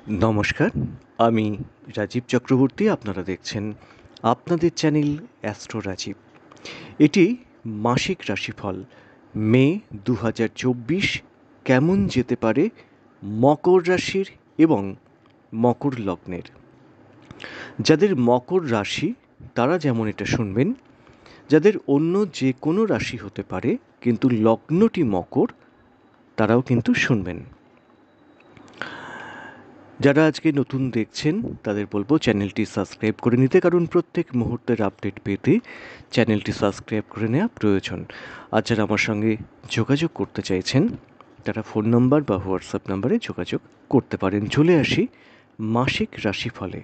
নমস্কার, আমি রাজীব চক্রবর্তী। আপনারা দেখছেন আপনাদের চ্যানেল অ্যাস্ট্রো রাজীব। এটি মাসিক রাশিফল মে ২০২৪ কেমন যেতে পারে মকর রাশির এবং মকর লগ্নের। যাদের মকর রাশি তারা যেমন এটা শুনবেন, যাদের অন্য যে কোনো রাশি হতে পারে কিন্তু লগ্নটি মকর তারাও কিন্তু শুনবেন। যারা আজকে নতুন দেখছেন তাদের বলবো চ্যানেলটি সাবস্ক্রাইব করে নিতে, কারণ প্রত্যেক মুহূর্তের আপডেট পেতে চ্যানেলটি সাবস্ক্রাইব করে নেওয়া প্রয়োজন। আর যারা আমার সঙ্গে যোগাযোগ করতে চাইছেন তারা ফোন নম্বর বা হোয়াটসঅ্যাপ নম্বরে যোগাযোগ করতে পারেন। চলে আসি মাসিক রাশিফলে।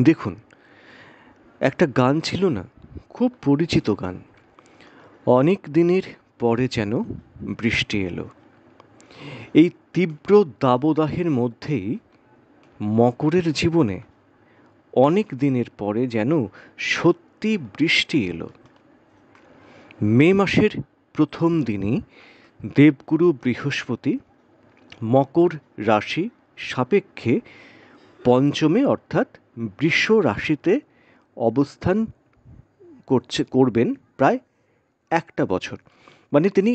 দেখুন, একটা গান ছিল না, খুব পরিচিত গান, অনেক দিনের পরে যেন বৃষ্টি এলো। এই তীব্র দাবদাহের মধ্যেই মকরের জীবনে অনেক দিনের পরে যেন সত্যি বৃষ্টি এলো। মে মাসের প্রথম দিনই দেবগুরু বৃহস্পতি মকর রাশি সাপেক্ষে পঞ্চমে অর্থাৎ বৃষ রাশিতে অবস্থান করবেন প্রায় একটা বছর। মানে তিনি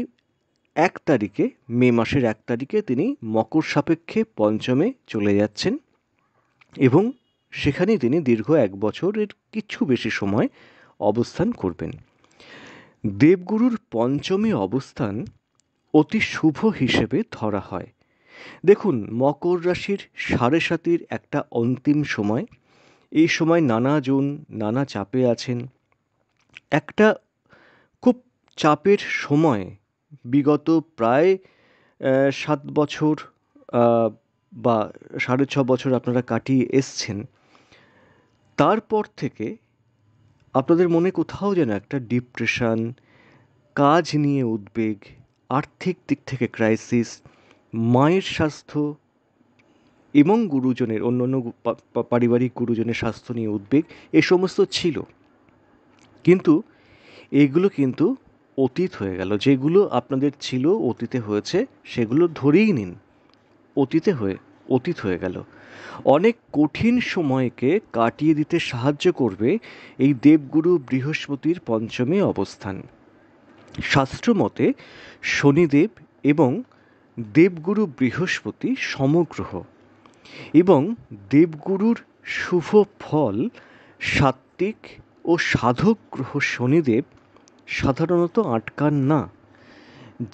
1 তারিখে, মে মাসের 1 তারিখে তিনি মকর সাপেক্ষে পঞ্চমে চলে যাচ্ছেন এবং সেখানেই তিনি দীর্ঘ 1 বছরের কিছু বেশি সময় অবস্থান করবেন। দেবগুরুর পঞ্চমী অবস্থান অতি শুভ হিসেবে ধরা হয়। দেখুন, মকর রাশির সাড়ে সাতির একটা অন্তিম সময়। এই সময় নানাজন নানা চাপে আছেন। একটা খুব চাপের সময় বিগত প্রায় 7 বছর বা 6.5 বছর আপনারা কাটিয়ে এসছেন। তারপর থেকে আপনাদের মনে কোথাও যেন একটা ডিপ্রেশন, কাজ নিয়ে উদ্বেগ, আর্থিক দিক থেকে ক্রাইসিস, মায়ের স্বাস্থ্য এবং গুরুজনের অন্য পারিবারিক গুরুজনের স্বাস্থ্য নিয়ে উদ্বেগ, এ সমস্ত ছিল। কিন্তু এগুলো কিন্তু অতীত হয়ে গেল। যেগুলো আপনাদের ছিল, অতীতে হয়েছে, সেগুলো ধরেই নিন অতীত হয়ে গেল। অনেক কঠিন সময়কে কাটিয়ে দিতে সাহায্য করবে এই দেবগুরু বৃহস্পতির পঞ্চমে অবস্থান। শাস্ত্রমতে শনিদেব এবং দেবগুরু বৃহস্পতি সমগ্রহ এবং দেবগুরুর শুভ ফল সাত্ত্বিক ও সাধক গ্রহ শনিদেব সাধারণত আটকান না।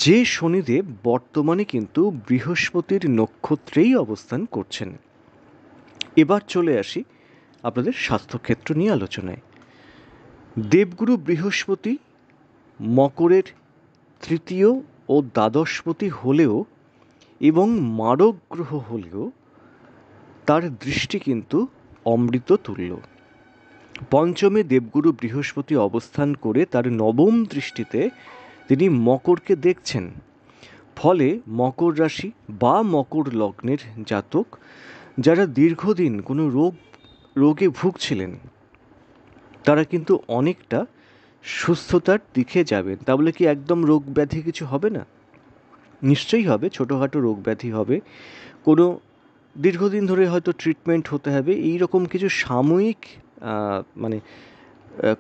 যে শনিদেব বর্তমানে কিন্তু বৃহস্পতির নক্ষত্রেই অবস্থান করছেন। এবার চলে আসি আপনাদের স্বাস্থ্যক্ষেত্র নিয়ে আলোচনায়। দেবগুরু বৃহস্পতি মকরের তৃতীয় ও দ্বাদশপতি হলেও এবং মারক গ্রহ হলেও তার দৃষ্টি কিন্তু অমৃত তুল্য। পঞ্চমে দেবগুরু বৃহস্পতি অবস্থান করে তার নবম দৃষ্টিতে তিনি মকরকে দেখছেন। ফলে মকর রাশি বা মকর লগ্নের জাতক যারা দীর্ঘদিন কোনো রোগে ভুগছিলেন তারা কিন্তু অনেকটা সুস্থতার দিকে যাবেন। তা বলে কি একদম রোগ ব্যাধি কিছু হবে না? নিশ্চয়ই হবে, ছোটোখাটো রোগ ব্যাধি হবে, কোনো দীর্ঘদিন ধরে হয়তো ট্রিটমেন্ট হতে হবে, এই রকম কিছু সাময়িক মানে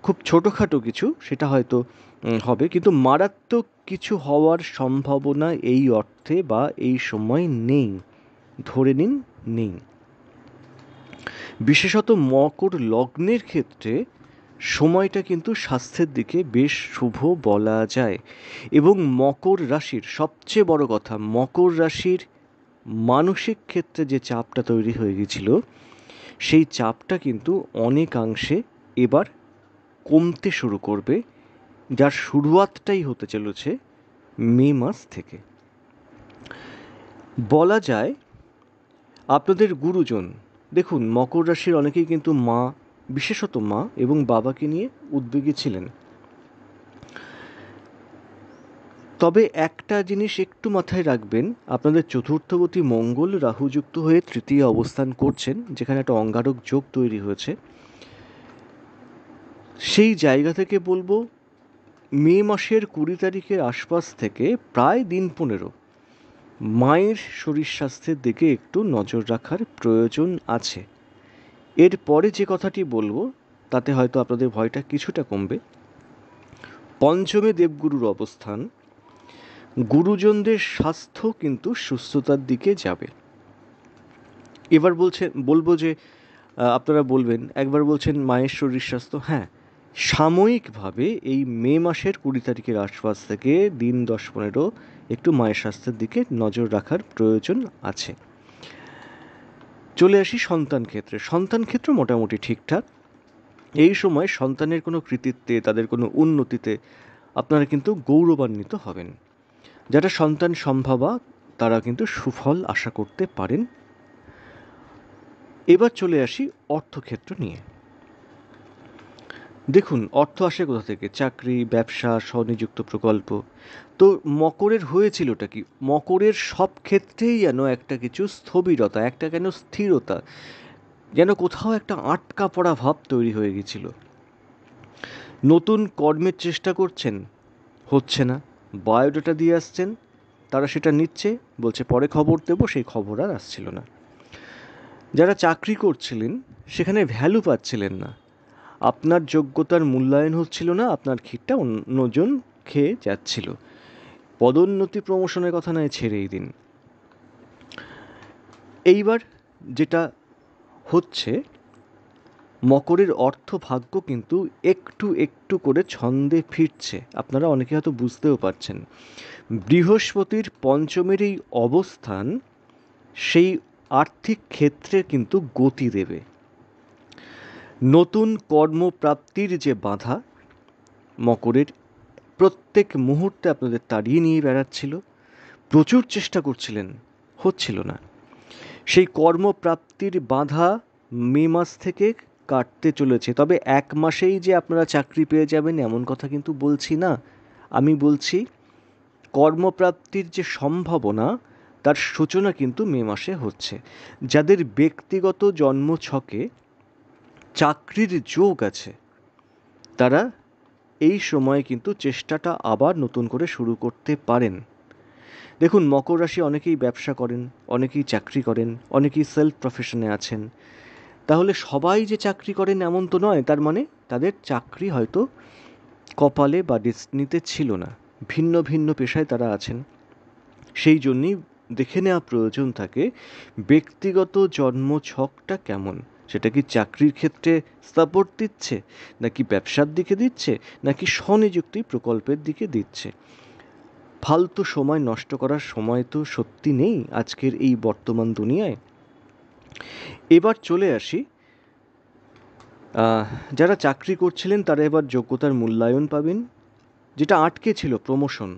খুব ছোটোখাটো কিছু সেটা হয়তো হবে, কিন্তু মারাত্মক কিছু হওয়ার সম্ভাবনা এই অর্থে বা এই সময় নেই, ধরে নিন নেই। বিশেষত মকর লগ্নের ক্ষেত্রে সময়টা কিন্তু স্বাস্থ্যের দিকে বেশ শুভ বলা যায়। এবং মকর রাশির সবচেয়ে বড় কথা, মকর রাশির মানসিক ক্ষেত্রে যে চাপটা তৈরি হয়ে গেছিল সেই চাপটা কিন্তু অনেকাংশে এবার কমতে শুরু করবে, যার শুরুয়াতটাই হতে চলেছে মে মাস থেকে। বলা যায় আপনাদের গুরুজন, দেখুন মকর রাশির অনেকেই কিন্তু মা, বিশেষত মা এবং বাবাকে নিয়ে উদ্বেগী ছিলেন। তবে একটা জিনিস একটু মাথায় রাখবেন, আপনাদের চতুর্থপতি মঙ্গল রাহুযুক্ত হয়ে তৃতীয় অবস্থান করছেন, যেখানে একটা অঙ্গারক যোগ তৈরি হয়েছে। সেই জায়গা থেকে বলবো মে মাসের 20 তারিখের আশপাশ থেকে প্রায় দিন 15 মায়ের শরীর স্বাস্থ্যের দিকে একটু নজর রাখার প্রয়োজন আছে। এরপরে যে কথাটি বলবো তাতে হয়তো আপনাদের ভয়টা কিছুটা কমবে। পঞ্চমে দেবগুরুর অবস্থান, গুরুজনদের স্বাস্থ্য কিন্তু সুস্থতার দিকে যাবে। এবার বলবো যে আপনারা বলবেন, একবার বলছেন মায়ের শরীর স্বাস্থ্য, হ্যাঁ, সাময়িকভাবে এই মে মাসের 20 তারিখের আশপাশ থেকে দিন 10-15 একটু মায়ের স্বাস্থ্যের দিকে নজর রাখার প্রয়োজন আছে। চলে আসি সন্তান ক্ষেত্রে। সন্তান ক্ষেত্র মোটামুটি ঠিকঠাক। এই সময় সন্তানের কোনো কৃতিত্বে, তাদের কোনো উন্নতিতে আপনারা কিন্তু গৌরবান্বিত হবেন। যারা সন্তান সম্ভবা তারা কিন্তু সুফল আশা করতে পারেন। এবার চলে আসি অর্থক্ষেত্র নিয়ে। দেখুন, অর্থ আসে কোথা থেকে? চাকরি, ব্যবসা, স্বনিযুক্ত প্রকল্প। তো মকরের হয়েছিলটা কি? মকরের সব ক্ষেত্রেই যেন একটা কিছু স্থবিরতা, একটা কেন স্থিরতা, যেন কোথাও একটা আটকা পড়া ভাব তৈরি হয়ে গেছিল। নতুন কর্মের চেষ্টা করছেন, হচ্ছে না। বায়োডাটা দিয়ে আসছেন, তারা সেটা নিচ্ছে, বলছে পরে খবর দেবো, সেই খবর আর আসছিল না। যারা চাকরি করছিলেন সেখানে ভ্যালু পাচ্ছিলেন না, আপনার যোগ্যতার মূল্যায়ন হচ্ছিল না, আপনার ক্ষীরটা অন্যজন খেয়ে যাচ্ছিল। পদোন্নতি প্রমোশনের কথা নয়, ছেড়েই দিন। এইবার যেটা হচ্ছে, মকরের অর্থ ভাগ্য কিন্তু একটু একটু করে ছন্দে ফিরছে। আপনারা অনেকে হয়তো বুঝতেও পারছেন। বৃহস্পতির পঞ্চমের এই অবস্থান সেই আর্থিক ক্ষেত্রে কিন্তু গতি দেবে। নতুন কর্মপ্রাপ্তির যে বাধা মকরের প্রত্যেক মুহূর্তে আপনাদের তাড়িয়ে নিয়ে বেড়াচ্ছিল, প্রচুর চেষ্টা করছিলেন, হচ্ছিল না, সেই কর্মপ্রাপ্তির বাধা মে মাস থেকে কাটতে চলেছে। তবে 1 মাসেই যে আপনারা চাকরি পেয়ে যাবেন এমন কথা কিন্তু বলছি না। আমি বলছি কর্মপ্রাপ্তির যে সম্ভাবনা তার সূচনা কিন্তু মে মাসে হচ্ছে। যাদের ব্যক্তিগত জন্মছকে চাকরির যোগ আছে তারা এই সময়ে কিন্তু চেষ্টাটা আবার নতুন করে শুরু করতে পারেন। দেখুন, মকর রাশি অনেকেই ব্যবসা করেন, অনেকেই চাকরি করেন, অনেকেই সেলফ প্রফেশনে আছেন। তাহলে সবাই যে চাকরি করেন এমন তো নয়, তার মানে তাদের চাকরি হয়তো কপালে বা ডেস্টিনিতে ছিল না, ভিন্ন ভিন্ন পেশায় তারা আছেন। সেই জন্যই দেখে নেওয়া প্রয়োজন থাকে ব্যক্তিগত জন্মছকটা কেমন, সেটা কি চাকরির ক্ষেত্রে সাপোর্ট দিচ্ছে, নাকি ব্যবসার দিকে দিচ্ছে, নাকি স্বনিযুক্তি প্রকল্পের দিকে দিচ্ছে। ফালতু সময় নষ্ট করার সময় তো সত্যি নেই আজকের এই বর্তমান দুনিয়ায়। এবার চলে আসি, যারা চাকরি করছিলেন তারা এবার যোগ্যতার মূল্যায়ন পাবেন। যেটা আটকে ছিল প্রমোশন,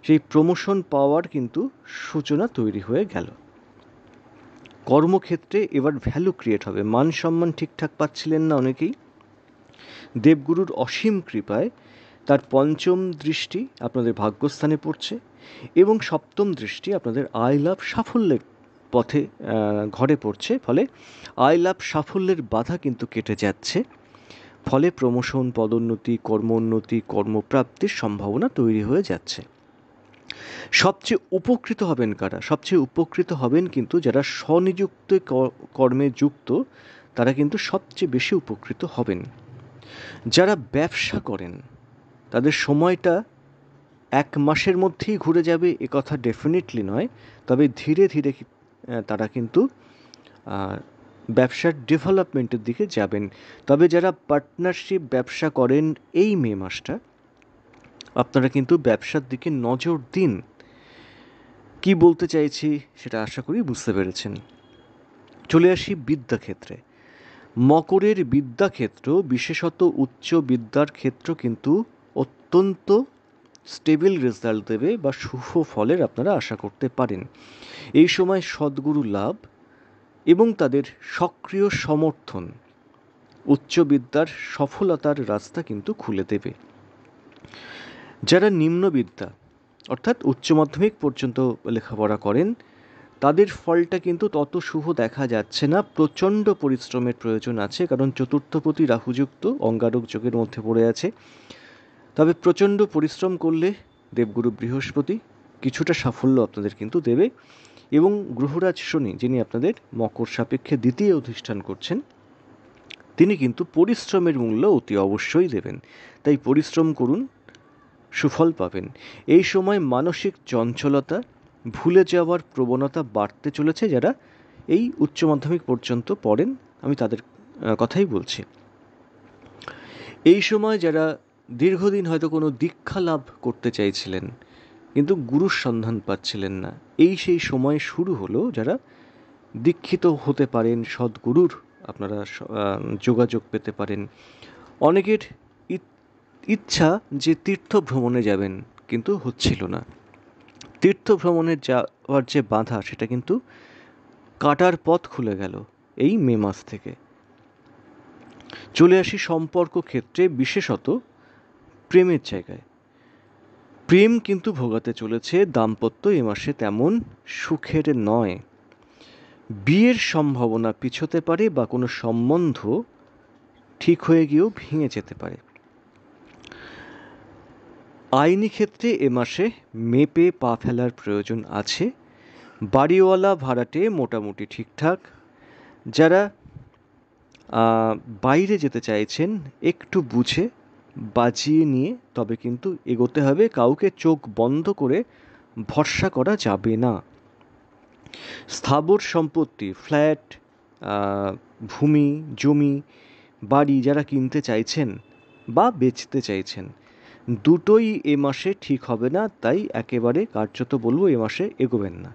সেই প্রমোশন পাওয়ার কিন্তু সূচনা তৈরি হয়ে গেল। কর্মক্ষেত্রে এবার ভ্যালু ক্রিয়েট হবে। মান সম্মান ঠিকঠাক পাচ্ছিলেন না অনেকেই, দেবগুরুর অসীম কৃপায় তার পঞ্চম দৃষ্টি আপনাদের ভাগ্যস্থানে পড়ছে এবং সপ্তম দৃষ্টি আপনাদের আয় লাভ সাফল্যের পথে ঘরে পড়ছে। ফলে আয় লাভ সাফল্যের বাধা কিন্তু কেটে যাচ্ছে। ফলে প্রমোশন, পদোন্নতি, কর্মোন্নতি, কর্মপ্রাপ্তির সম্ভাবনা তৈরি হয়ে যাচ্ছে। সবচেয়ে উপকৃত হবেন কারা? সবচেয়ে উপকৃত হবেন কিন্তু যারা স্বনিযুক্ত কর্মে যুক্ত, তারা কিন্তু সবচেয়ে বেশি উপকৃত হবেন। যারা ব্যবসা করেন তাদের সময়টা 1 মাসের মধ্যেই ঘুরে যাবে এ কথা ডেফিনেটলি নয়, তবে ধীরে ধীরে তারা কিন্তু ব্যবসার ডেভেলপমেন্টের দিকে যাবেন। তবে যারা পার্টনারশিপ ব্যবসা করেন এই মে মাসটা আপনারা কিন্তু ব্যবসার দিকে নজর দিন। কি বলতে চাইছি সেটা আশা করি বুঝতে পেরেছেন। চলে আসি বিদ্যাক্ষেত্রে। মকরের বিদ্যাক্ষেত্র, বিশেষত উচ্চ বিদ্যার ক্ষেত্র কিন্তু অত্যন্ত স্টেবল রেজাল্ট দেবে বা শুভ ফলের আপনারা আশা করতে পারেন। এই সময় সদ্গুরু লাভ এবং তাদের সক্রিয় সমর্থন উচ্চ বিদ্যার সফলতার রাস্তা কিন্তু খুলে দেবে। যারা নিম্নবিদ্যা অর্থাৎ উচ্চ মাধ্যমিক পর্যন্ত লেখাপড়া করেন তাদের ফলটা কিন্তু তত শুভ দেখা যাচ্ছে না। প্রচণ্ড পরিশ্রমের প্রয়োজন আছে, কারণ চতুর্থপতি রাহুযুক্ত অঙ্গারক যোগের মধ্যে পড়ে আছে। তবে প্রচণ্ড পরিশ্রম করলে দেবগুরু বৃহস্পতি কিছুটা সাফল্য আপনাদের কিন্তু দেবে। এবং গ্রহরাজ শনি, যিনি আপনাদের মকর সাপেক্ষে দ্বিতীয় অধিষ্ঠান করছেন, তিনি কিন্তু পরিশ্রমের মূল্য অতি অবশ্যই দেবেন। তাই পরিশ্রম করুন, সুফল পাবেন। এই সময় মানসিক চঞ্চলতা, ভুলে যাওয়ার প্রবণতা বাড়তে চলেছে। যারা এই উচ্চ মাধ্যমিক পর্যন্ত পড়েন, আমি তাদের কথাই বলছি। এই সময় যারা দীর্ঘদিন হয়তো কোনো দীক্ষা লাভ করতে চাইছিলেন কিন্তু গুরুর সন্ধান পাচ্ছিলেন না, এই সেই সময় শুরু হলো। যারা দীক্ষিত হতে পারেন, সদ্গুরুর আপনারা যোগাযোগ পেতে পারেন। অনেকের ইচ্ছা যে তীর্থ ভ্রমণে যাবেন, কিন্তু হচ্ছিল না। তীর্থ ভ্রমণে যাওয়ার যে বাধা, সেটা কিন্তু কাটার পথ খুলে গেল এই মে মাস থেকে। চলে আসি সম্পর্ক ক্ষেত্রে, বিশেষত প্রেমের জায়গায়। প্রেম কিন্তু ভোগাতে চলেছে। দাম্পত্য এ মাসে তেমন সুখের নয়। বিয়ের সম্ভাবনা পিছোতে পারে বা কোনো সম্বন্ধ ঠিক হয়ে গিয়েও ভেঙে যেতে পারে। আইনি ক্ষেত্রে এ মাসে মেপে পা ফেলার প্রয়োজন আছে। বাড়িওয়ালা ভাড়াটে মোটামুটি ঠিকঠাক। যারা বাইরে যেতে চাইছেন, একটু বুঝে বাজিয়ে নিয়ে তবে কিন্তু এগোতে হবে। কাউকে চোখ বন্ধ করে ভরসা করা যাবে না। স্থাবর সম্পত্তি, ফ্ল্যাট, ভূমি, জমি, বাড়ি যারা কিনতে চাইছেন বা বেচতে চাইছেন, দুটোই এ মাসে ঠিক হবে না। তাই একেবারে কার্যত বলবো এ মাসে এগোবেন না।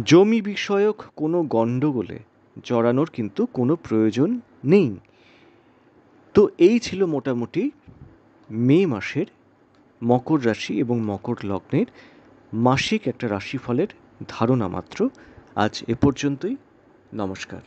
জমি বিষয়ক কোনো গণ্ডগোলে জড়ানোর কিন্তু কোনো প্রয়োজন নেই। তো এই ছিল মোটামুটি মে মাসের মকর রাশি এবং মকর লগ্নের মাসিক একটা রাশিফলের ধারণা মাত্র। আজ এ পর্যন্তই। নমস্কার।